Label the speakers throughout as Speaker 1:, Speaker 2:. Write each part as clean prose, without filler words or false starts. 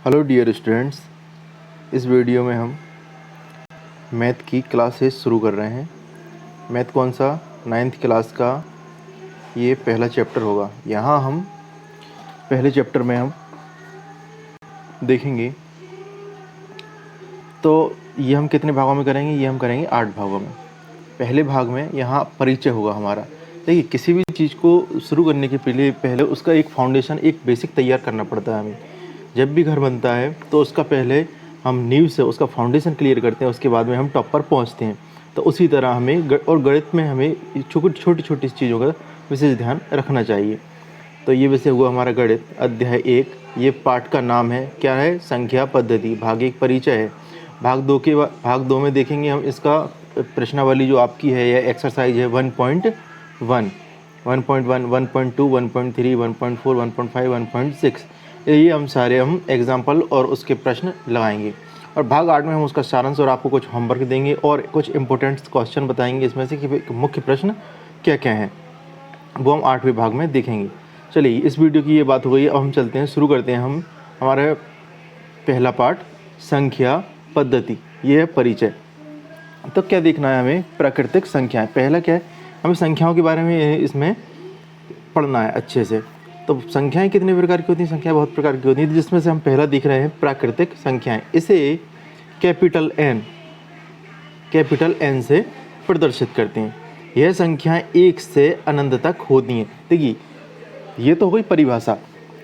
Speaker 1: Hello dear students, इस video में हम मैथ की क्लासेस शुरू कर रहे हैं। मैथ कौन सा? 9th क्लास का ये पहला चैप्टर होगा। यहाँ हम पहले चैप्टर में हम देखेंगे तो ये हम कितने भागों में करेंगे? ये हम करेंगे 8 भागों में। पहले भाग में यहाँ परिचय होगा हमारा। देखिए, किसी भी चीज़ को शुरू करने के पहले उसका एक फाउंडेशन, एक बेसिक तैयार करना पड़ता है हमें। जब भी घर बनता है तो उसका पहले हम नींव से उसका फाउंडेशन क्लियर करते हैं, उसके बाद में हम टॉप पर पहुंचते हैं। तो उसी तरह हमें और गणित में हमें छोटी छोटी चीज़ों का विशेष ध्यान रखना चाहिए। तो ये वैसे हुआ हमारा गणित अध्याय 1। ये पाठ का नाम है, क्या है? संख्या पद्धति। भाग 1 परिचय है। भाग 2 में देखेंगे हम इसका प्रश्नावली जो आपकी है, या एक्सरसाइज है 1.1, 1.1, 1.2, 1.3, 1.4, 1.5, 1.6। ये हम एग्जाम्पल और उसके प्रश्न लगाएंगे। और भाग 8 में हम उसका सारांश और आपको कुछ होमवर्क देंगे और कुछ इंपॉर्टेंट क्वेश्चन बताएंगे इसमें से कि मुख्य प्रश्न क्या क्या हैं, वो हम 8वें भाग में देखेंगे। चलिए, इस वीडियो की ये बात हो गई। अब हम चलते हैं, शुरू करते हैं हम हमारा पहला पार्ट, संख्या पद्धति। ये है परिचय। तो क्या देखना है हमें? प्राकृतिक संख्याएं। पहला क्या है? हमें संख्याओं के बारे में इसमें पढ़ना है अच्छे से। तो संख्याएं कितने प्रकार की होती हैं? संख्याएं बहुत प्रकार की होती हैं, जिसमें से हम पहला देख रहे हैं प्राकृतिक संख्याएं। इसे कैपिटल एन से प्रदर्शित करते हैं। यह संख्याएं 1 से अनंत तक होती हैं। देखिए, ये तो हो गई परिभाषा।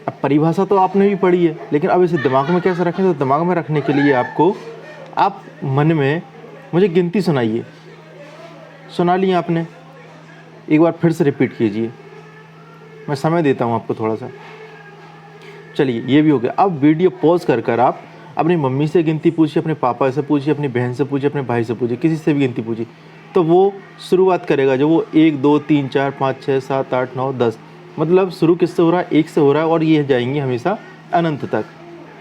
Speaker 1: अब परिभाषा तो आपने भी पढ़ी है, लेकिन अब इसे दिमाग में कैसे रखें? तो दिमाग में रखने के लिए आप मन में मुझे गिनती सुनाइए। सुना लिया आपने? एक बार फिर से रिपीट कीजिए। मैं समय देता हूँ आपको थोड़ा सा। चलिए, ये भी हो गया। अब वीडियो पॉज कर आप अपनी मम्मी से गिनती पूछिए, अपने पापा से पूछिए, अपनी बहन से पूछिए, अपने भाई से पूछिए, किसी से भी गिनती पूछिए। तो वो शुरुआत करेगा जब वो 1 2 3 4 5 6 7 8 9 10, मतलब शुरू किससे हो रहा है? 1 से हो रहा है, और ये जाएंगे हमेशा अनंत तक,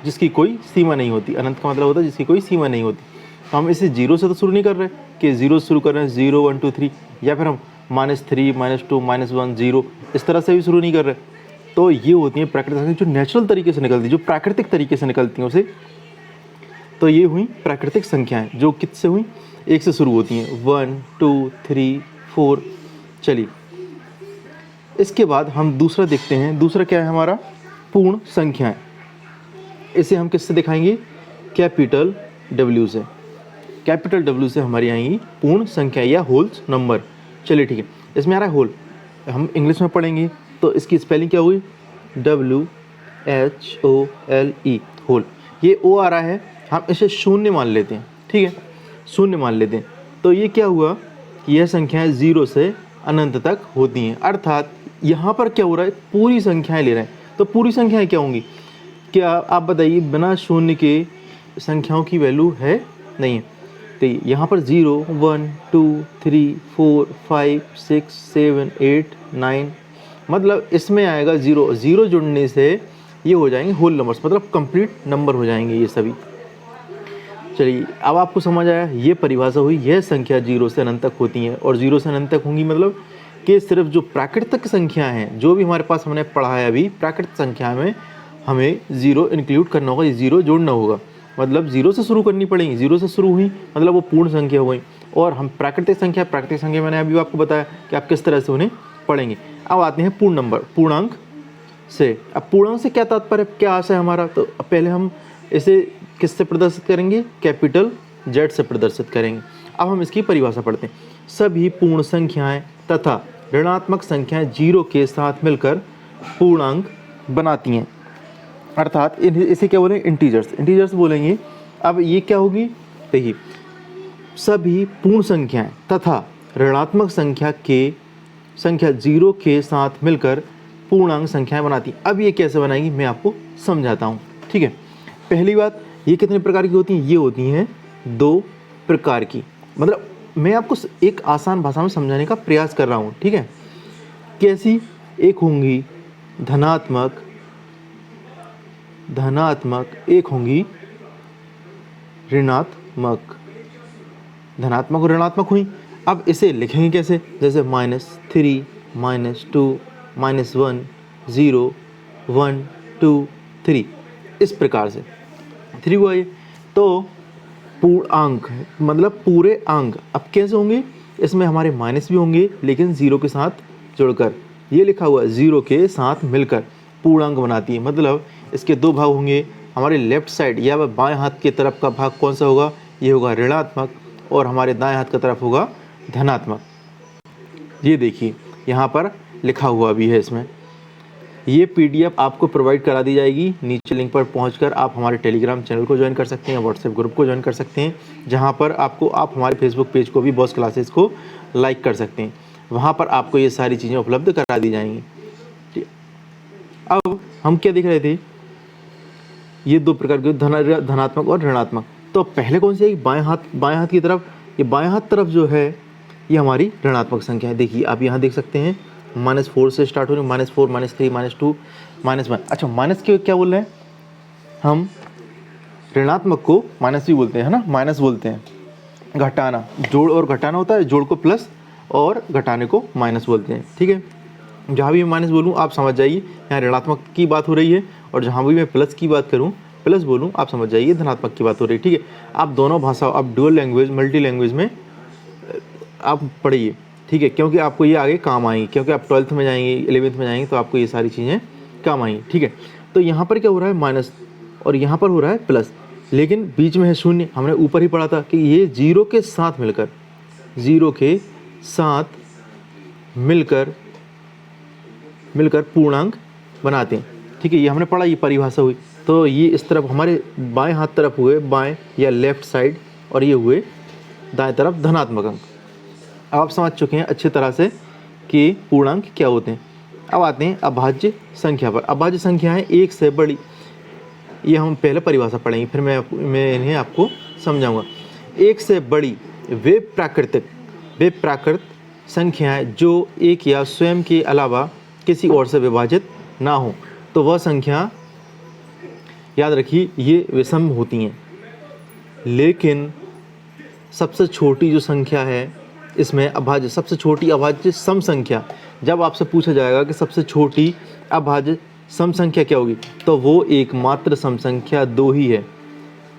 Speaker 1: जिसकी कोई सीमा नहीं होती। अनंत का मतलब होता है जिसकी कोई सीमा नहीं होती। तो हम इसे 0 से तो शुरू नहीं कर रहे कि 0 से शुरू कर रहे हैं, 0 1 2 3, या फिर हम -3 -2 -1 0, इस तरह से भी शुरू नहीं कर रहे। तो ये होती हैं प्राकृतिक संख्या, जो नेचुरल तरीके से निकलती है, जो प्राकृतिक तरीके से निकलती हैं उसे। तो ये हुई प्राकृतिक संख्याएं, जो किससे हुई? 1 से शुरू होती हैं, 1 2 3 4। चलिए, इसके बाद हम दूसरा देखते हैं। दूसरा क्या है हमारा? पूर्ण संख्याएं। इसे हम किससे दिखाएंगे? कैपिटल W से। कैपिटल W से हमारी आएंगी पूर्ण संख्या या होल्स नंबर। चलिए ठीक है, इसमें आ रहा है होल, हम इंग्लिश में पढ़ेंगे तो इसकी स्पेलिंग क्या हुई? WHOLE, whole. ये O आ रहा है, हम इसे शून्य मान लेते हैं। ठीक है, शून्य मान लेते हैं। तो ये क्या हुआ कि यह संख्याएं 0 से अनंत तक होती हैं। अर्थात यहाँ पर क्या हो रहा है? पूरी संख्याएं ले रहे हैं। तो पूरी संख्याएं क्या होंगी? क्या आप बताइए, बिना शून्य के संख्याओं की वैल्यू है? नहीं है। तो यहाँ पर 0 1 2 3 4 5 6 7 8 9, मतलब इसमें आएगा 0 0 जुड़ने से ये हो जाएंगे होल नंबर्स, मतलब कंप्लीट नंबर हो जाएंगे ये सभी। चलिए, अब आपको समझ आया। ये परिभाषा हुई, यह संख्या 0 से अनंत तक होती हैं। और 0 से अनंत तक होंगी मतलब कि सिर्फ जो प्राकृतिक संख्या हैं, जो भी हमारे पास हमने पढ़ा है अभी, प्राकृतिक संख्या में हमें 0 इंक्लूड करना होगा, 0 जोड़ना होगा। मतलब 0 से शुरू करनी पड़ेगी। 0 से शुरू हुई मतलब वो पूर्ण संख्या हो गई। और हम प्राकृतिक संख्या मैंने अभी आपको बताया कि आप किस तरह से उन्हें पढ़ेंगे। अब आते हैं पूर्ण नंबर, पूर्णांक से। अब पूर्णांक से क्या तात्पर्य, क्या आशय है हमारा? तो पहले हम इसे किससे प्रदर्शित करेंगे? कैपिटल Z से प्रदर्शित करेंगे। अब हम इसकी परिभाषा पढ़ते हैं। सभी पूर्ण संख्याएं तथा ऋणात्मक संख्याएं 0 के साथ मिलकर पूर्णांक बनाती हैं। अर्थात इसे क्या बोलेंगे? इंटीजर्स बोलेंगे। अब ये क्या होगी? देखिए, सभी पूर्ण संख्याएं तथा ऋणात्मक संख्या 0 के साथ मिलकर पूर्णांक संख्याएं बनाती। अब ये कैसे बनाएगी मैं आपको समझाता हूँ। ठीक है, पहली बात, ये कितने प्रकार की होती हैं? ये होती हैं 2 प्रकार की। मतलब मैं आपको एक आसान भाषा में समझाने का प्रयास कर रहा हूँ। ठीक है, कैसी? एक होंगी धनात्मक, एक होंगी ऋणात्मक। धनात्मक और ऋणात्मक हुई। अब इसे लिखेंगे कैसे? जैसे -3 -2 -1 0 1 2 3, इस प्रकार से। 3 हुआ ये। तो पूर्णांक मतलब पूरे अंक अब कैसे होंगे, इसमें हमारे माइनस भी होंगे लेकिन 0 के साथ जुड़कर, ये लिखा हुआ है 0 के साथ मिलकर पूर्णांक बनाती है। मतलब इसके दो भाग होंगे, हमारे लेफ्ट साइड या बाएं हाथ की तरफ का भाग कौन सा होगा, ये होगा ऋणात्मक, और हमारे दाएं हाथ की तरफ होगा धनात्मक। ये देखिए यहाँ पर लिखा हुआ भी है इसमें। ये पीडीएफ आपको प्रोवाइड करा दी जाएगी, नीचे लिंक पर पहुंचकर आप हमारे टेलीग्राम चैनल को ज्वाइन कर सकते हैं, व्हाट्सएप ग्रुप को ज्वाइन कर सकते हैं, जहां पर आप हमारे फेसबुक पेज को भी बॉस क्लासेस को लाइक कर सकते हैं, वहां पर आपको ये सारी चीज़ें उपलब्ध करा दी जाएंगी। ठीक, अब हम क्या देख रहे थे, ये दो प्रकार के धनात्मक और ऋणात्मक। तो पहले कौन सी है, बाएं हाथ की तरफ, ये बाएं हाथ तरफ जो है ये हमारी ऋणात्मक संख्या है। देखिए आप यहाँ देख सकते हैं -4 से स्टार्ट हो रही है, -4, -3, -2, -1। अच्छा माइनस के क्या बोल रहे हैं हम, ऋणात्मक को माइनस भी बोलते हैं, है ना, माइनस बोलते हैं। घटाना, जोड़ और घटाना होता है, जोड़ को प्लस और घटाने को माइनस बोलते हैं। ठीक है, जहाँ भी मैं माइनस बोलूँ आप समझ जाइए यहाँ ऋणात्मक की बात हो रही है, और जहाँ भी मैं प्लस की बात करूँ, प्लस बोलूँ, आप समझ जाइए धनात्मक की बात हो रही है। ठीक है, आप दोनों भाषाओं, आप डुअल लैंग्वेज, मल्टी लैंग्वेज में आप पढ़िए। ठीक है, क्योंकि आपको ये आगे काम आएंगी, क्योंकि आप 12th में जाएंगे, 11th में जाएंगे, तो आपको ये सारी चीज़ें काम आएंगी। ठीक है, तो यहाँ पर क्या हो रहा है माइनस, और यहाँ पर हो रहा है प्लस, लेकिन बीच में है शून्य। हमने ऊपर ही पढ़ा था कि ये 0 के साथ मिलकर, 0 के साथ मिलकर पूर्णांक बनाते हैं। ठीक है, ये हमने पढ़ा, ये परिभाषा हुई। तो ये इस तरफ हमारे बाएं हाथ तरफ हुए बाएं या लेफ्ट साइड, और ये हुए दाएं तरफ धनात्मक अंक। अब आप समझ चुके हैं अच्छी तरह से कि पूर्णांक क्या होते हैं। अब आते हैं अभाज्य संख्या पर। अभाज्य संख्याएं एक से बड़ी, ये हम पहले परिभाषा पढ़ेंगे, फिर मैं इन्हें आपको समझाऊंगा। एक से बड़ी वे प्राकृत संख्याएं जो एक या स्वयं के अलावा किसी और से विभाजित ना हो, तो वह संख्या, याद रखिए, ये विषम होती हैं। लेकिन सबसे छोटी जो संख्या है इसमें अभाज्य, सबसे छोटी अभाज्य सम संख्या, जब आपसे पूछा जाएगा कि सबसे छोटी अभाज्य सम संख्या क्या होगी, तो वो एकमात्र सम संख्या 2 ही है।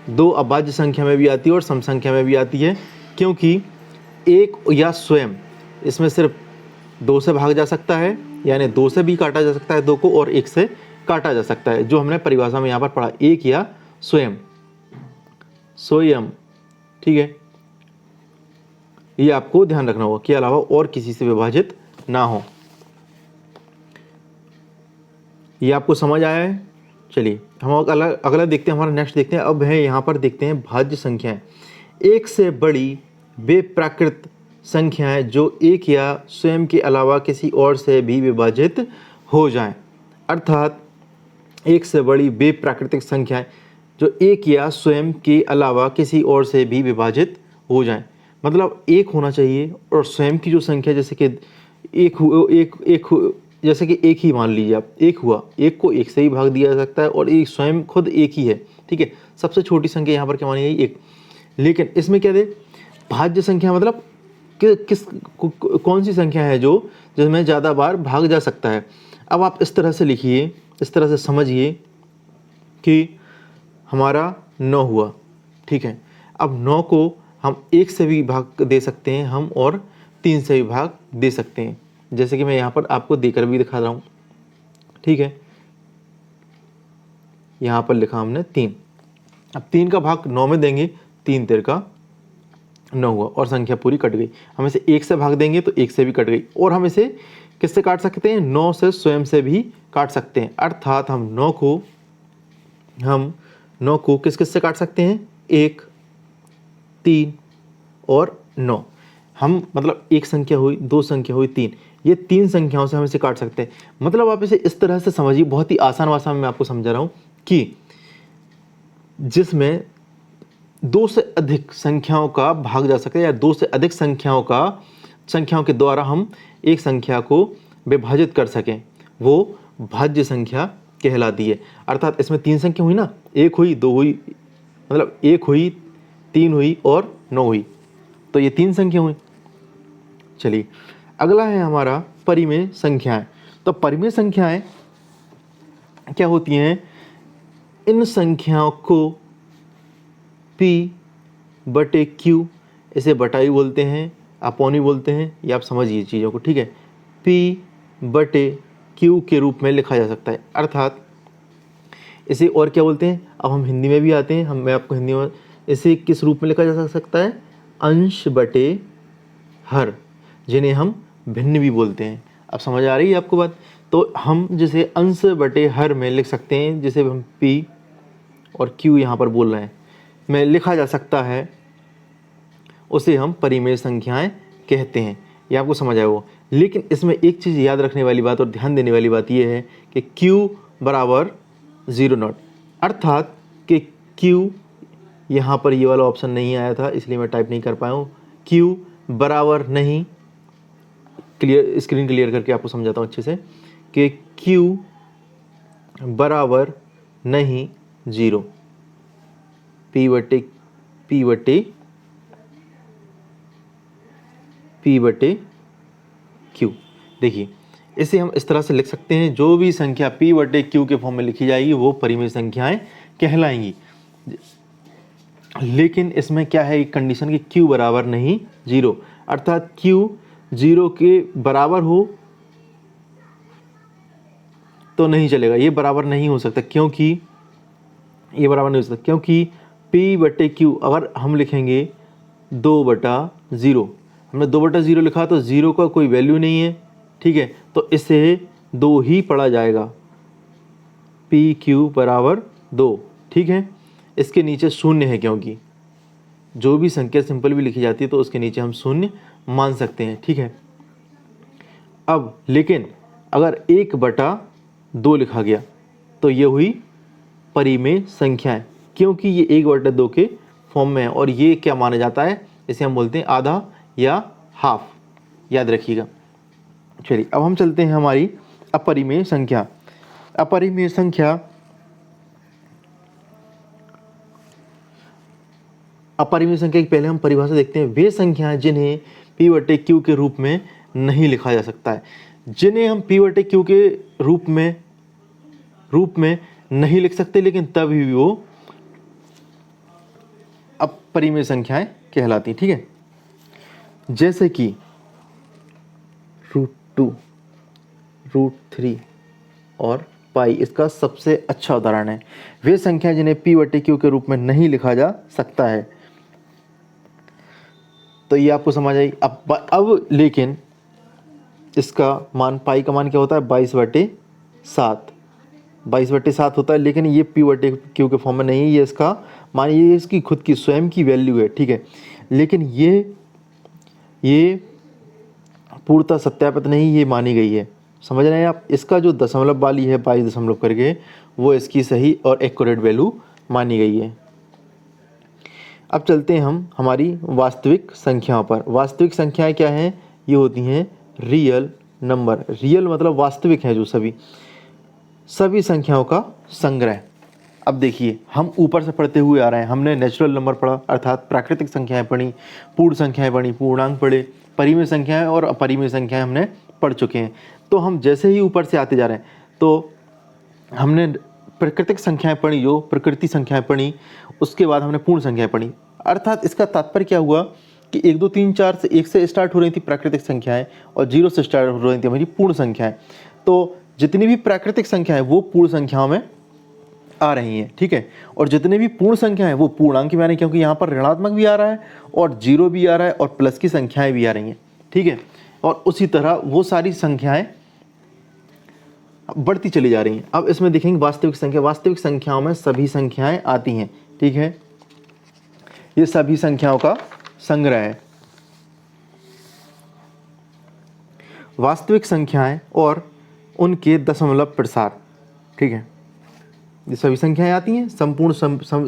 Speaker 1: 2 अभाज्य संख्या में भी आती है और सम संख्या में भी आती है, क्योंकि एक या स्वयं, इसमें सिर्फ 2 से भाग जा सकता है, यानी 2 से भी काटा जा सकता है 2 को, और 1 से काटा जा सकता है, जो हमने परिभाषा में यहाँ पर पढ़ा, एक या स्वयं। ठीक है, ये आपको ध्यान रखना होगा, के अलावा और किसी से विभाजित ना हो। ये आपको समझ आया है। चलिए हम अगला देखते हैं, हमारा नेक्स्ट देखते हैं। अब है यहाँ पर देखते हैं भाज्य संख्याएं। एक से बड़ी वे प्राकृत संख्याएं जो एक या स्वयं के अलावा किसी और से भी विभाजित हो जाएं। अर्थात एक से बड़ी वे प्राकृतिक संख्याएं जो एक या स्वयं के अलावा किसी और से भी विभाजित हो जाएं। मतलब एक होना चाहिए, और स्वयं की जो संख्या, जैसे कि जैसे कि एक ही मान लीजिए आप, एक हुआ, एक को एक से ही भाग दिया जा सकता है, और एक स्वयं खुद एक ही है। ठीक है, सबसे छोटी संख्या यहाँ पर क्या मानी गई, एक। लेकिन इसमें क्या दे, भाज्य संख्या मतलब कौन सी संख्या है जो जिसमें ज़्यादा बार भाग जा सकता है। अब आप इस तरह से लिखिए, इस तरह से समझिए कि हमारा 9 हुआ। ठीक है, अब 9 को हम 1 से भी भाग दे सकते हैं हम, और 3 से भी भाग दे सकते हैं, जैसे कि मैं यहाँ पर आपको देकर भी दिखा रहा हूँ। ठीक है, यहाँ पर लिखा हमने 3। अब 3 का भाग 9 में देंगे, 3 3 का 9 हुआ, और संख्या पूरी कट गई। हम इसे 1 से भाग देंगे तो 1 से भी कट गई, और हम इसे किससे काट सकते हैं, 9 से स्वयं से भी काट सकते हैं। अर्थात हम 9 को किस किस से काट सकते हैं, 1, 3 और 9। हम मतलब एक संख्या हुई, 2 संख्या हुई, 3, ये 3 संख्याओं से हम इसे काट सकते हैं। मतलब आप इसे इस तरह से समझिए, बहुत ही आसान भाषा में मैं आपको समझा रहा हूँ कि जिसमें 2 से अधिक संख्याओं का भाग जा सकता है, या 2 से अधिक संख्याओं के द्वारा हम एक संख्या को विभाजित कर सकें, वो भाज्य संख्या कहलाती है। अर्थात इसमें 3 संख्या हुई ना, 1 हुई, 2 हुई, मतलब 1 हुई, 3 हुई और 9 हुई, तो ये 3 संख्या हुई। चलिए अगला है हमारा परिमेय संख्याएं। तो परिमेय संख्याएं क्या होती हैं, इन संख्याओं को P/Q, इसे बटाई बोलते हैं, अपॉन ही बोलते हैं, ये आप समझिए चीज़ों को, ठीक है। P/Q के रूप में लिखा जा सकता है, अर्थात इसे और क्या बोलते हैं, अब हम हिंदी में भी आते हैं, मैं आपको हिंदी में इसे किस रूप में लिखा जा सकता है, अंश बटे हर, जिन्हें हम भिन्न भी बोलते हैं। अब समझ आ रही है आपको बात। तो हम जिसे अंश बटे हर में लिख सकते हैं, जिसे हम P और Q यहाँ पर बोल रहे हैं में लिखा जा सकता है, उसे हम परिमेय संख्याएं कहते हैं। ये आपको समझ आया वो। लेकिन इसमें एक चीज़ याद रखने वाली बात और ध्यान देने वाली बात ये है कि Q बराबर 0 अर्थात कि Q यहाँ पर ये वाला ऑप्शन नहीं आया था, इसलिए मैं टाइप नहीं कर पाया हूँ। Q बराबर नहीं, क्लियर, स्क्रीन क्लियर करके आपको समझाता हूँ अच्छे से, कि Q बराबर नहीं 0, P बटे Q। देखिए, इसे हम इस तरह से लिख सकते हैं, जो भी संख्या P बटे Q के फॉर्म में लिखी जाएगी वो परिमेय संख्याएं कहलाएंगी। लेकिन इसमें क्या है, एक कंडीशन कि Q बराबर नहीं 0, अर्थात Q 0 के बराबर हो तो नहीं चलेगा, ये बराबर नहीं हो सकता, क्योंकि ये बराबर नहीं हो सकता, क्योंकि P बटे Q अगर हम लिखेंगे 2/0, हमने 2/0 लिखा तो 0 का कोई वैल्यू नहीं है, ठीक है, तो इसे 2 ही पढ़ा जाएगा, PQ बराबर 2, ठीक है। इसके नीचे शून्य है, क्योंकि जो भी संख्या सिंपल भी लिखी जाती है तो उसके नीचे हम शून्य मान सकते हैं, ठीक है। अब लेकिन अगर 1/2 लिखा गया तो ये हुई परिमेय संख्याएं, क्योंकि ये 1/2 के फॉर्म में है, और ये क्या माना जाता है, इसे हम बोलते हैं आधा या हाफ, याद रखिएगा। चलिए अब हम चलते हैं हमारी अपरिमेय संख्या। अपरिमेय संख्या, अपरिमेय संख्या की पहले हम परिभाषा देखते हैं। वे संख्याएं जिन्हें P बटे Q के रूप में नहीं लिखा जा सकता है, जिन्हें हम P बटे Q के रूप में नहीं लिख सकते, लेकिन तभी भी वो अपरिमेय संख्याएं कहलाती हैं, ठीक है। जैसे कि √2, √3 और पाई इसका सबसे अच्छा उदाहरण है। वे संख्याएं जिन्हें P बटे Q के रूप में नहीं लिखा जा सकता है, तो ये आपको समझ आई। अब लेकिन इसका मान, पाई का मान क्या होता है, 22/7, 22/7 होता है, लेकिन ये P बटे Q के फॉर्म में नहीं है, ये इसका मान, ये इसकी खुद की स्वयं की वैल्यू है, ठीक है। लेकिन ये पूर्णतः सत्यापित नहीं ये मानी गई है, समझ रहे हैं आप। इसका जो दशमलव वाली है 22 दशमलव करके, वो इसकी सही और एक्यूरेट वैल्यू मानी गई है। अब चलते हैं हम हमारी वास्तविक संख्याओं पर। वास्तविक संख्याएं क्या हैं, ये होती हैं रियल नंबर। रियल मतलब वास्तविक है, जो सभी संख्याओं का संग्रह। अब देखिए, हम ऊपर से पढ़ते हुए आ रहे हैं, हमने नेचुरल नंबर पढ़ा, अर्थात प्राकृतिक संख्याएं पढ़ी, पूर्ण संख्याएं पढ़ी, पूर्णांक पढ़े, परिमेय संख्याएं और अपरिमेय संख्याएं हमने पढ़ चुके हैं। तो हम जैसे ही ऊपर से आते जा रहे हैं, तो हमने प्राकृतिक संख्याएं पढ़ी, जो प्रकृति संख्याएं पढ़ी, उसके बाद हमने पूर्ण संख्याएं पढ़ी। अर्थात इसका तात्पर्य क्या हुआ कि 1 2 3 4 से 1 से स्टार्ट हो रही थी प्राकृतिक संख्याएं, और 0 से स्टार्ट हो रही थी हमारी पूर्ण संख्याएं। तो जितनी भी प्राकृतिक संख्याएं वो पूर्ण संख्याओं में आ रही हैं, ठीक है। और जितने भी पूर्ण संख्या है वो पूर्णांक में आ रही है, क्योंकि यहाँ पर ऋणात्मक भी आ रहा है और 0 भी आ रहा है और प्लस की संख्याएं भी आ रही हैं, ठीक है। और उसी तरह वो सारी संख्याएं बढ़ती चली जा रही हैं। अब इसमें देखेंगे वास्तविक संख्या। वास्तविक संख्याओं में सभी संख्याएं आती हैं, ठीक है। ये सभी संख्याओं का संग्रह है। वास्तविक संख्याएं और उनके दशमलव प्रसार, ठीक है। ये सभी संख्याएं आती हैं, संपूर्ण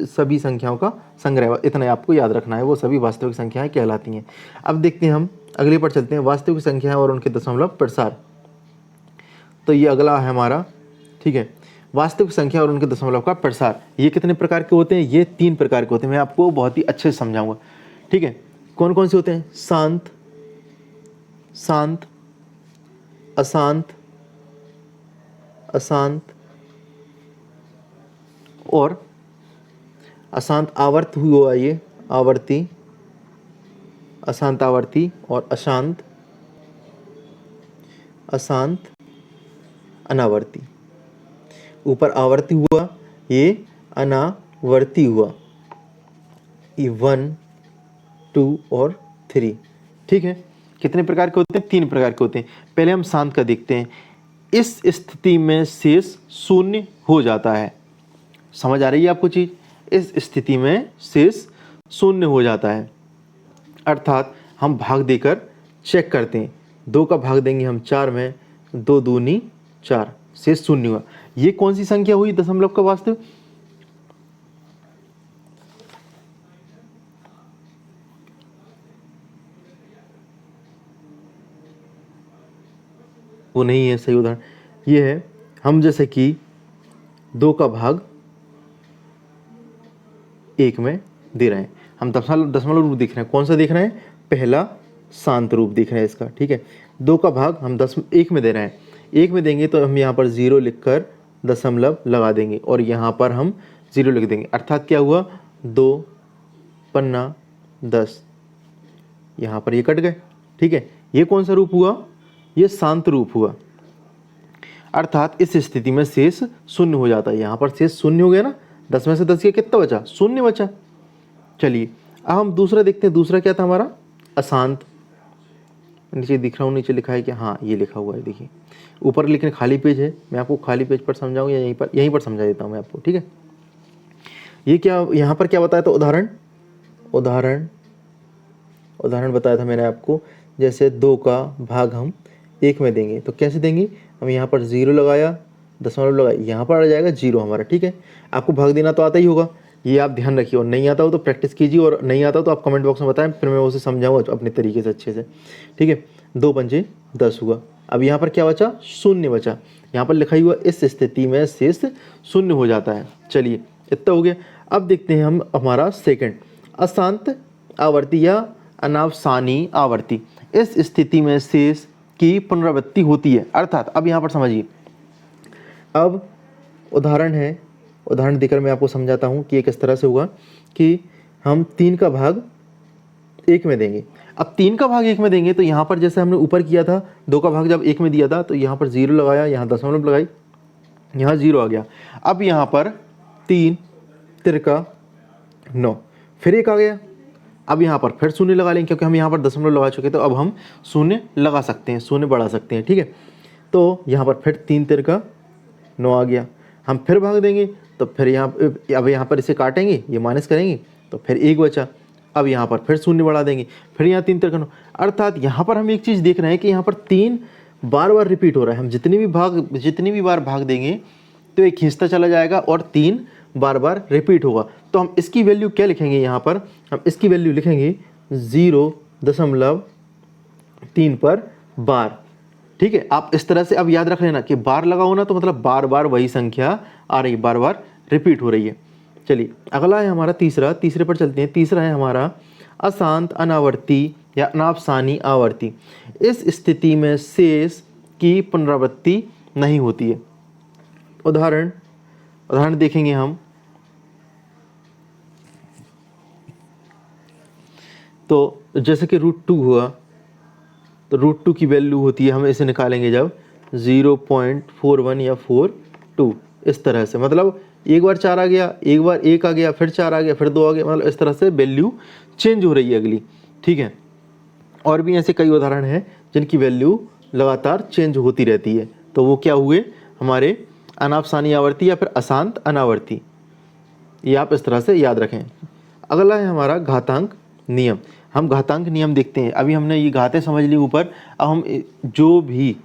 Speaker 1: सभी संख्याओं का संग्रह, इतना आपको याद रखना है, वो सभी वास्तविक संख्याएं कहलाती हैं। अब देखते हैं, हम अगले पर चलते हैं, वास्तविक संख्याएं और उनके दशमलव प्रसार। तो ये अगला है हमारा, ठीक है। वास्तविक संख्या और उनके दशमलव का प्रसार, ये कितने प्रकार के होते हैं, ये 3 प्रकार के होते हैं। मैं आपको बहुत ही अच्छे से समझाऊंगा, ठीक है। कौन कौन से होते हैं, शांत, शांत, अशांत, अशांत और अशांत आवर्त हुआ ये आवर्ती, अशांत आवर्ती, और अशांत अशांत अनावर्ती। ऊपर आवर्ती हुआ, ये अनावर्ती हुआ, ये 1 2 और 3। ठीक है, कितने प्रकार के होते हैं? 3 प्रकार के होते हैं। पहले हम शांत का देखते हैं। इस स्थिति में शेष शून्य हो जाता है। समझ आ रही है आपको चीज? इस स्थिति में शेष शून्य हो जाता है, अर्थात हम भाग देकर चेक करते हैं। 2 का भाग देंगे हम 4 में, 2 दूनी 4, शेष शून्य हुआ। ये कौन सी संख्या हुई दशमलव का वास्तव? वो नहीं है सही उदाहरण। ये है, हम जैसे कि 2 का भाग 1 में दे रहे हैं। हम दशमलव रूप देख रहे हैं। कौन सा देख रहे हैं? पहला शांत रूप देख रहे हैं इसका। ठीक है, 2 का भाग हम 1 में दे रहे हैं। 1 में देंगे तो हम यहाँ पर 0 लिखकर दशमलव लगा देंगे और यहाँ पर हम 0 लिख देंगे। अर्थात क्या हुआ? 2 पन्ना 10, यहाँ पर ये कट गए। ठीक है, ये कौन सा रूप हुआ? ये शांत रूप हुआ, अर्थात इस स्थिति में शेष शून्य हो जाता है। यहाँ पर शेष शून्य हो गया ना, 10 में से 10 गया, कितना बचा? शून्य बचा। चलिए अब हम दूसरा देखते हैं। दूसरा क्या था हमारा? अशांत। नीचे दिख रहा हूँ, नीचे लिखा है क्या? हाँ, ये लिखा हुआ है, देखिए ऊपर लिखने खाली पेज है। मैं आपको खाली पेज पर समझाऊँ या यहीं पर समझा देता हूँ मैं आपको। ठीक है, ये क्या यहाँ पर क्या बताया था? उदाहरण बताया था मैंने आपको। जैसे 2 का भाग हम 1 में देंगे तो कैसे देंगे? हम यहाँ पर 0 लगाया, दशमलव लगाया, यहाँ पर आ जाएगा 0 हमारा। ठीक है, आपको भाग देना तो आता ही होगा, ये आप ध्यान रखिए। और नहीं आता हो तो प्रैक्टिस कीजिए, और नहीं आता हो तो आप कमेंट बॉक्स में बताएं, फिर मैं उसे समझाऊंगा अपने तरीके से अच्छे से। ठीक है, 2 पंचे 10 हुआ। अब यहाँ पर क्या बचा? शून्य बचा। यहाँ पर लिखा ही हुआ इस स्थिति में शेष शून्य हो जाता है। चलिए इतना हो गया। अब देखते हैं हम हमारा सेकंड, अशांत आवर्ती या अनावसानी आवर्ती। इस स्थिति में शेष की पुनरावृत्ति होती है, अर्थात अब यहाँ पर समझिए। अब उदाहरण है, उदाहरण देकर मैं आपको समझाता हूँ कि ये किस तरह से होगा। कि हम 3 का भाग 1 में देंगे। अब 3 का भाग 1 में देंगे तो यहाँ पर जैसे हमने ऊपर किया था, 2 का भाग जब 1 में दिया था तो यहाँ पर 0 लगाया, यहाँ दशमलव लगाई, यहाँ 0 आ गया। अब यहाँ पर 3 तिरका 9, फिर 1 आ गया। अब यहाँ पर फिर शून्य लगा लेंगे, क्योंकि हम यहाँ पर दशमलव लगा चुके, तो अब हम शून्य लगा सकते हैं, शून्य बढ़ा सकते हैं। ठीक है, तो यहाँ पर फिर 3 तिरका 9 आ गया। हम फिर भाग देंगे तो फिर यहाँ पर इसे काटेंगे, ये माइनस करेंगे तो फिर 1 बचा। अब यहाँ पर फिर शून्य बढ़ा देंगे, फिर यहाँ 3 तिरका 9। अर्थात यहाँ पर हम एक चीज़ देख रहे हैं कि यहाँ पर 3 बार बार रिपीट हो रहा है। हम जितनी भी बार भाग देंगे तो एक खींचता चला जाएगा और 3 बार बार रिपीट होगा। तो हम इसकी वैल्यू क्या लिखेंगे? यहाँ पर हम इसकी वैल्यू लिखेंगे 0.3 पर बार। ठीक है, आप इस तरह से अब याद रख लेना कि बार लगाओ ना तो मतलब बार बार वही संख्या आ रही है, बार बार रिपीट हो रही है। चलिए अगला है हमारा तीसरे पर चलते हैं। तीसरा है हमारा अशांत अनावर्ती या अनावसानी आवर्ती। इस स्थिति में शेष की पुनरावृत्ति नहीं होती है। उदाहरण देखेंगे हम। तो जैसे कि √2 हुआ, तो √2 की वैल्यू होती है, हम इसे निकालेंगे जब 0.41 या 42, इस तरह से। मतलब एक बार 4 आ गया, एक बार 1 आ गया, फिर 4 आ गया, फिर 2 आ गया, मतलब इस तरह से वैल्यू चेंज हो रही है अगली। ठीक है, और भी ऐसे कई उदाहरण हैं जिनकी वैल्यू लगातार चेंज होती रहती है। तो वो क्या हुए? हमारे अनावसानी आवर्ती या फिर अशांत अनावर्ती। ये आप इस तरह से याद रखें। अगला है हमारा घातांक नियम। हम घातांक नियम देखते हैं। अभी हमने ये घातें समझ ली ऊपर। अब हम जो भी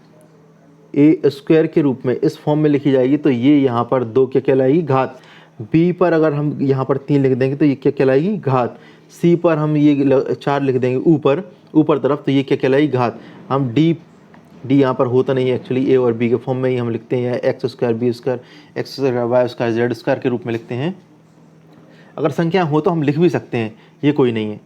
Speaker 1: a² के रूप में इस फॉर्म में लिखी जाएगी तो ये यहाँ पर 2 क्या कहलाएगी? घात। b पर अगर हम यहाँ पर 3 लिख देंगे तो ये क्या कहलाएगी? घात। c पर हम ये 4 लिख देंगे ऊपर तरफ, तो ये क्या कहलाएगी? घात। हम d यहाँ पर होता नहीं है एक्चुअली, a और b के फॉर्म में ही हम लिखते हैं, x² b² x² y² z² के रूप में लिखते हैं। अगर संख्या हो तो हम लिख भी सकते हैं, ये कोई नहीं है।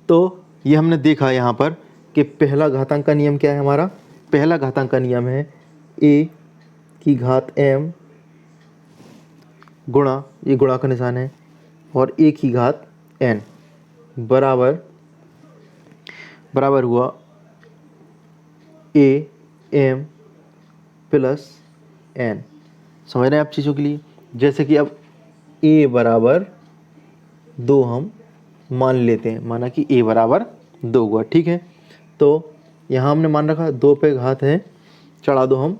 Speaker 1: तो ये हमने देखा यहाँ पर कि पहला घातांक का नियम क्या है हमारा? पहला घातांक का नियम है a की घात m गुणा, ये गुणा का निशान है, और a की घात n बराबर बराबर हुआ a m प्लस n। समझ रहे हैं आप चीज़ों के लिए? जैसे कि अब a बराबर 2 हम मान लेते हैं, माना कि a बराबर 2 हुआ, ठीक है। तो यहाँ हमने मान रखा 2 पे घात है, चढ़ा दो हम,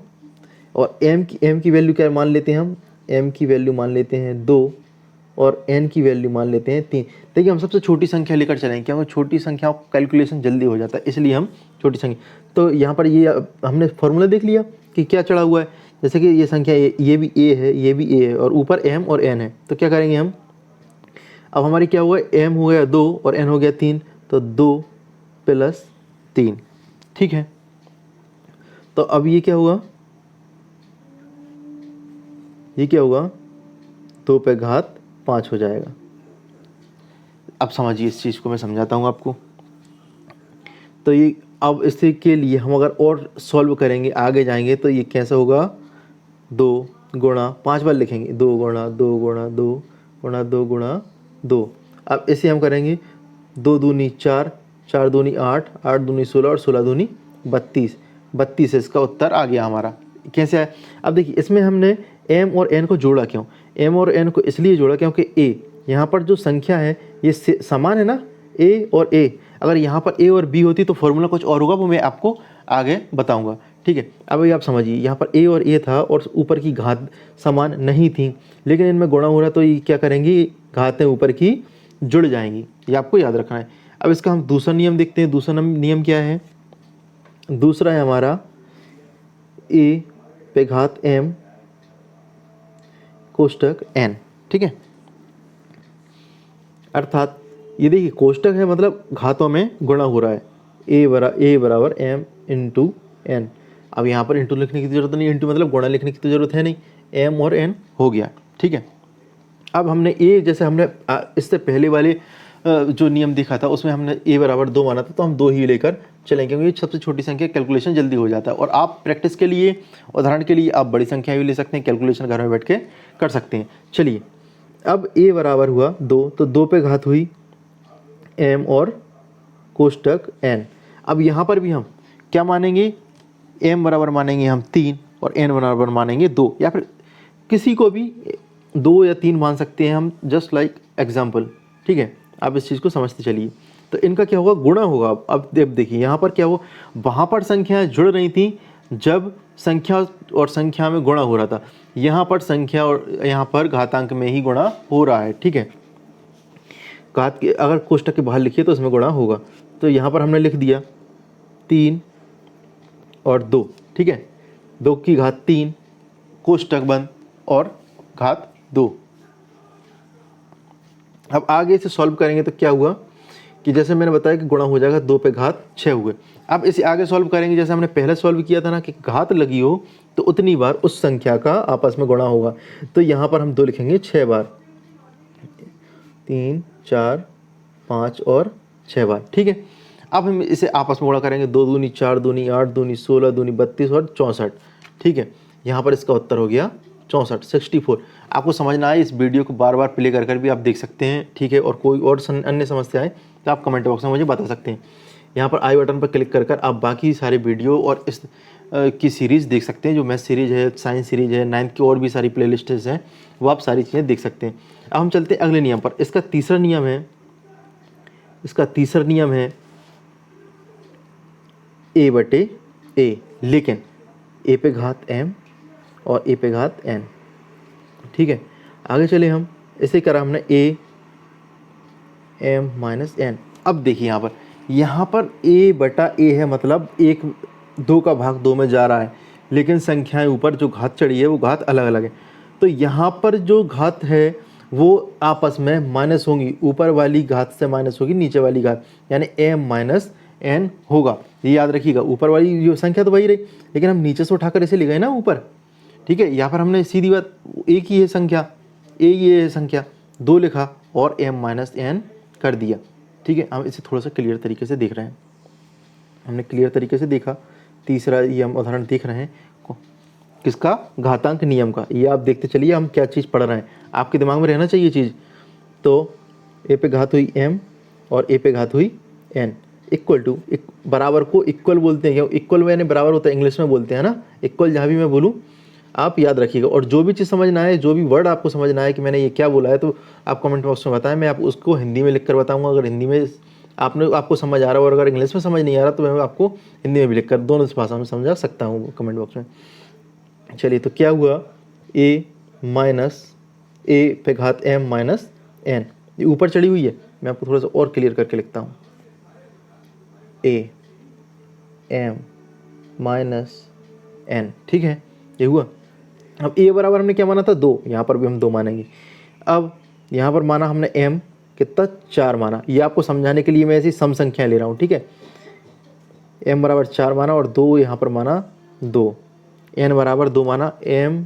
Speaker 1: और m की वैल्यू क्या मान लेते हैं हम? m की वैल्यू मान लेते हैं 2 और n की वैल्यू मान लेते हैं 3। देखिए हम सबसे छोटी संख्या लेकर चलेंगे, क्योंकि छोटी संख्याओं का कैलकुलेशन जल्दी हो जाता है, इसलिए हम छोटी संख्या। तो यहाँ पर ये हमने फॉर्मूला देख लिया कि क्या चढ़ा हुआ है। जैसे कि ये संख्या ये भी a है, ये भी a है, और ऊपर m और n है। तो क्या करेंगे हम? अब हमारी क्या हुआ, m हो गया 2 और n हो गया 3, तो 2 प्लस 3, ठीक है। तो अब ये क्या हुआ, ये क्या हुआ, 2 पे घात 5 हो जाएगा। अब समझिए इस चीज़ को, मैं समझाता हूँ आपको। तो ये अब इसके के लिए हम अगर और सॉल्व करेंगे, आगे जाएंगे, तो ये कैसा होगा, 2 गुणा 5 बार लिखेंगे, 2 गुणा 2 गुणा 2 गुणा 2 गुणा 2। अब इसे हम करेंगे 2 दूनी 4, 4 दूनी 8, 8 दूनी 16 और 16 दूनी 32, 32 इसका उत्तर आ गया हमारा। कैसे आया? अब देखिए इसमें हमने m और n को जोड़ा क्यों? m और n को इसलिए जोड़ा क्योंकि a यहाँ पर जो संख्या है ये समान है ना, a और a। अगर यहाँ पर a और b होती तो फॉर्मूला कुछ और होगा, वो मैं आपको आगे बताऊंगा, ठीक है। अब ये आप समझिए, यहाँ पर a और a था और ऊपर की घात समान नहीं थी, लेकिन इनमें गुणा हो रहा, तो ये क्या करेंगी, घातें ऊपर की जुड़ जाएंगी, ये आपको याद रखना है। अब इसका हम दूसरा नियम देखते हैं। दूसरा नियम क्या है? दूसरा है हमारा a पे घात m कोष्टक n, ठीक है। अर्थात ये देखिए कोष्टक है, मतलब घातों में गुणा हो रहा है, a बराबर m इंटू n। अब यहाँ पर इंटू लिखने की जरूरत नहीं, इंटू मतलब गुणा लिखने की तो जरूरत है नहीं, m और n हो गया, ठीक है। अब हमने a, जैसे हमने इससे पहले वाले जो नियम देखा था उसमें हमने a बराबर 2 माना था, तो हम 2 ही लेकर चलेंगे, क्योंकि ये सबसे छोटी संख्या, कैलकुलेशन जल्दी हो जाता है। और आप प्रैक्टिस के लिए, उदाहरण के लिए आप बड़ी संख्या भी ले सकते हैं, कैलकुलेशन घर में बैठ के कर सकते हैं। चलिए अब a बराबर हुआ 2, तो 2 पे घात हुई m और कोष्टक n। अब यहाँ पर भी हम क्या मानेंगे, m बराबर मानेंगे हम 3 और n बराबर मानेंगे 2, या फिर किसी को भी 2 या 3 मान सकते हैं हम, जस्ट लाइक एग्जाम्पल, ठीक है। आप इस चीज़ को समझते चलिए। तो इनका क्या होगा, गुणा होगा। अब देखिए यहाँ पर क्या हुआ, वहाँ पर संख्याएं जुड़ रही थी जब संख्या और संख्या में गुणा हो रहा था, यहाँ पर संख्या और यहाँ पर घातांक में ही गुणा हो रहा है, ठीक है। घात के अगर कोष्टक के बाहर लिखिए तो इसमें गुणा होगा। तो यहाँ पर हमने लिख दिया 3 और 2, ठीक है, 2 की घात 3 कोष्टक बंद और घात 2। अब आगे से सॉल्व करेंगे तो क्या हुआ कि जैसे मैंने बताया कि गुणा हो जाएगा, 2 पे घात 6 हुए। अब इसे आगे सॉल्व करेंगे, जैसे हमने पहले सॉल्व किया था ना कि घात लगी हो तो उतनी बार उस संख्या का आपस में गुणा होगा। तो यहाँ पर हम 2 लिखेंगे 6 बार, 3 4 5 और 6 बार, ठीक है। अब हम इसे आपस में गुणा करेंगे, 2 दूनी 4 दूनी 8 दूनी 16 दूनी 32 और 64, ठीक है। यहाँ पर इसका उत्तर हो गया 64। आपको समझना है, इस वीडियो को बार बार प्ले कर भी आप देख सकते हैं, ठीक है। और कोई और अन्य समस्या है तो आप कमेंट बॉक्स में मुझे बता सकते हैं। यहाँ पर आई बटन पर क्लिक कर आप बाकी सारे वीडियो और इस की सीरीज़ देख सकते हैं, जो मैथ सीरीज़ है, साइंस सीरीज़ है, 9th की और भी सारी प्ले लिस्टेज हैं, वो आप सारी चीज़ें देख सकते हैं। अब हम चलते हैं अगले नियम पर। इसका तीसरा नियम है a बटे a, लेकिन a पे घात m और a पे घात n, ठीक है। आगे चले हम, इसे करा हमने a m माइनस n। अब देखिए यहाँ पर a बटा a है, मतलब 2 का भाग 2 में जा रहा है, लेकिन संख्याएं ऊपर जो घात चढ़ी है वो घात अलग अलग है। तो यहाँ पर जो घात है वो आपस में माइनस होंगी, ऊपर वाली घात से माइनस होगी नीचे वाली घात, यानी m माइनस n होगा। ये याद रखिएगा, ऊपर वाली जो संख्या तो वही रही, लेकिन हम नीचे से उठाकर इसे ले गए ना ऊपर, ठीक है। यहाँ पर हमने सीधी बात, एक ही है संख्या, ये है संख्या, 2 लिखा और m माइनस n कर दिया, ठीक है। हम इसे थोड़ा सा क्लियर तरीके से देख रहे हैं, हमने क्लियर तरीके से देखा। तीसरा ये हम उदाहरण देख रहे हैं किसका, घातांक नियम का। ये आप देखते चलिए हम क्या चीज़ पढ़ रहे हैं, आपके दिमाग में रहना चाहिए चीज़। तो ए पे घात हुई m और ए पे घात हुई n इक्वल टू, बराबर को इक्वल बोलते हैं, क्यों इक्वल यानी बराबर होता है, इंग्लिश में बोलते हैं ना इक्वल। जहाँ भी मैं बोलूँ आप याद रखिएगा, और जो भी चीज़ समझना है, जो भी वर्ड आपको समझना है कि मैंने ये क्या बोला है, तो आप कमेंट बॉक्स में बताएं, मैं आप उसको हिंदी में लिख कर बताऊँगा। अगर हिंदी में आपको समझ आ रहा है और अगर इंग्लिश में समझ नहीं आ रहा तो मैं आपको हिंदी में भी लिख कर दोनों भाषा में समझा सकता हूँ कमेंट बॉक्स में। चलिए, तो क्या हुआ, ए माइनस ए पे घात m माइनस n, ये ऊपर चढ़ी हुई है, मैं आपको थोड़ा सा और क्लियर करके लिखता हूँ, ए m माइनस n, ठीक है, ये हुआ। अब a बराबर हमने क्या माना था 2, यहाँ पर भी हम 2 मानेंगे। अब यहाँ पर माना हमने m कितना 4 माना, ये आपको समझाने के लिए मैं ऐसी सम संख्या ले रहा हूँ, ठीक है। m बराबर 4 माना और 2 यहाँ पर माना 2, n बराबर 2 माना, m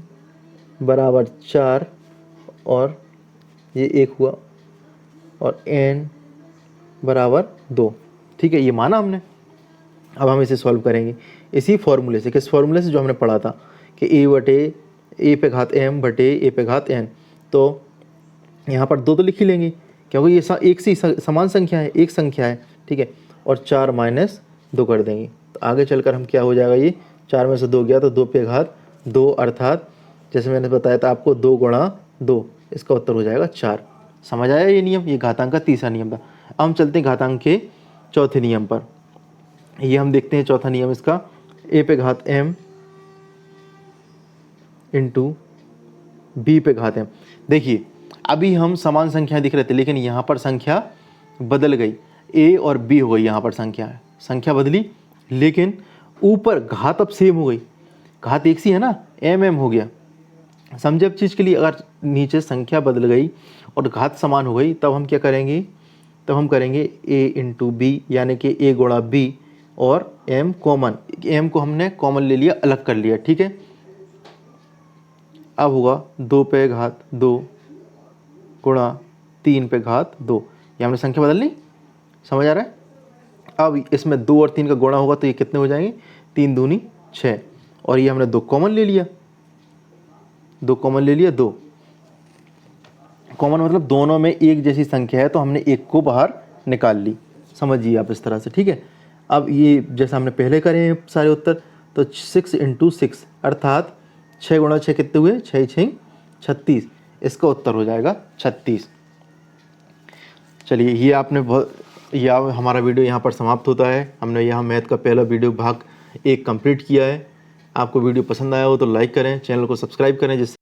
Speaker 1: बराबर 4 और ये 1 हुआ और n बराबर 2, ठीक है, ये माना हमने। अब हम इसे सॉल्व करेंगे इसी फॉर्मूले से, किस फॉर्मूले से, जो हमने पढ़ा था कि ए पे घात m बटे ए पे घात n। तो यहाँ पर 2 तो लिख ही लेंगे क्योंकि ये एक सी समान संख्या है, एक संख्या है, ठीक है, और 4 माइनस 2 कर देंगे तो आगे चलकर हम क्या हो जाएगा, ये 4 में से 2 गया तो 2 पे घात 2, अर्थात जैसे मैंने बताया था आपको 2 गुणा 2, इसका उत्तर हो जाएगा 4। समझ आया ये नियम, ये घातांक का तीसरा नियम था। अब हम चलते हैं घातांक के चौथे नियम पर। ये हम देखते हैं चौथा नियम इसका, ए पे घात m इंटू बी पे घात m। देखिए अभी हम समान संख्या दिख रहे थे, लेकिन यहाँ पर संख्या बदल गई, a और b हो गई, यहाँ पर संख्या बदली, लेकिन ऊपर घात अब सेम हो गई, घात एक सी है ना, m हो गया। समझे अब चीज़ के लिए, अगर नीचे संख्या बदल गई और घात समान हो गई तब हम क्या करेंगे, तब हम करेंगे a इंटू बी, यानी कि a गुणा b और m कॉमन, m को हमने कॉमन ले लिया, अलग कर लिया, ठीक है। अब होगा 2 पे घात 2 गुणा 3 पे घात 2, ये हमने संख्या बदल ली, समझ आ रहा है। अब इसमें 2 और 3 का गुणा होगा तो ये कितने हो जाएंगे, 3 दूनी 6, और ये हमने 2 कॉमन ले लिया, 2 कॉमन ले लिया, 2 कॉमन मतलब दोनों में एक जैसी संख्या है तो हमने एक को बाहर निकाल ली, समझिए आप इस तरह से, ठीक है। अब ये जैसा हमने पहले करे हैं सारे उत्तर, तो 6 इंटू 6 अर्थात 6 गुणा 6 कितने हुए, 6 6 36, इसका उत्तर हो जाएगा 36। चलिए, ये आपने हमारा वीडियो यहाँ पर समाप्त होता है। हमने यहाँ मैथ का पहला वीडियो भाग 1 कंप्लीट किया है। आपको वीडियो पसंद आया हो तो लाइक करें, चैनल को सब्सक्राइब करें, जिससे